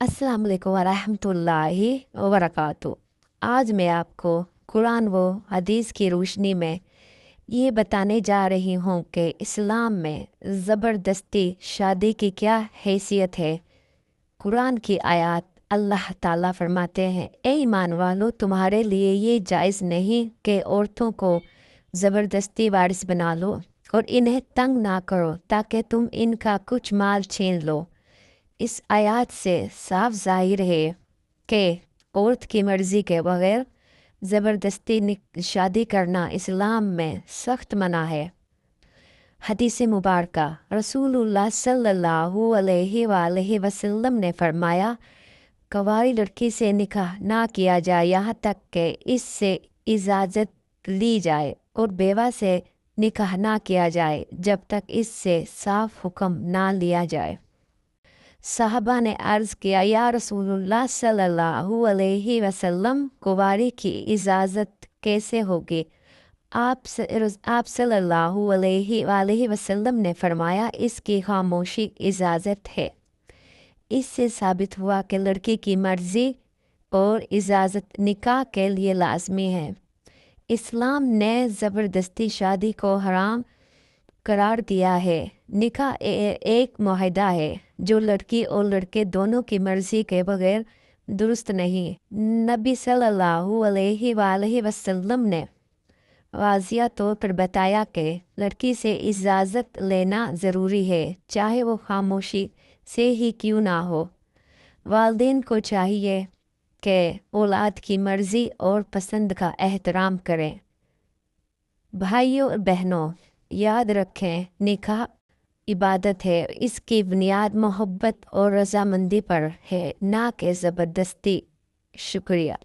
अस्सलाम वालेकुम वरहमतुल्लाहि वबरकातुहू। आज मैं आपको कुरान व हदीस की रोशनी में ये बताने जा रही हूँ कि इस्लाम में ज़बरदस्ती शादी की क्या हैसियत है। कुरान की आयत अल्लाह ताला फरमाते हैं, ए ईमान वालो, तुम्हारे लिए ये जायज़ नहीं कि औरतों को ज़बरदस्ती वारिस बना लो और इन्हें तंग ना करो ताकि तुम इनका कुछ माल छीन लो। इस आयत से साफ ज़ाहिर है कि औरत की मर्ज़ी के बगैर ज़बरदस्ती शादी करना इस्लाम में सख्त मना है। हदीस मुबारका रसूलुल्लाह सल्लल्लाहु अलैहि वसल्लम ने फरमाया, कंवारी लड़की से निकाह ना किया जाए यहाँ तक कि इससे इजाज़त ली जाए, और बेवा से निकाह ना किया जाए जब तक इससे साफ हुक्म ना लिया जाए। साहबा ने अर्ज़ किया, या रसूलुल्लाह सल्लल्लाहु अलैहि वसल्लम, कुंवारी की इजाज़त कैसे होगी? आप सल्लल्लाहु अलैहि वसल्लम ने फरमाया, इसकी खामोशी इजाज़त है। इससे साबित हुआ कि लड़की की मर्ज़ी और इजाज़त निकाह के लिए लाजमी है। इस्लाम ने ज़बरदस्ती शादी को हराम करार दिया है। निकाह एक मुआहदा है जो लड़की और लड़के दोनों की मर्ज़ी के बगैर दुरुस्त नहीं। नबी सल्लल्लाहु अलैहि वसल्लम ने वाज़िया तौर पर बताया कि लड़की से इजाज़त लेना ज़रूरी है, चाहे वो खामोशी से ही क्यों ना हो। वालिदैन को चाहिए कि औलाद की मर्ज़ी और पसंद का एहतराम करें। भाइयों और बहनों, याद रखें, निकाह इबादत है, इसकी बुनियाद मोहब्बत और रज़ामंदी पर है, ना कि ज़बरदस्ती। शुक्रिया।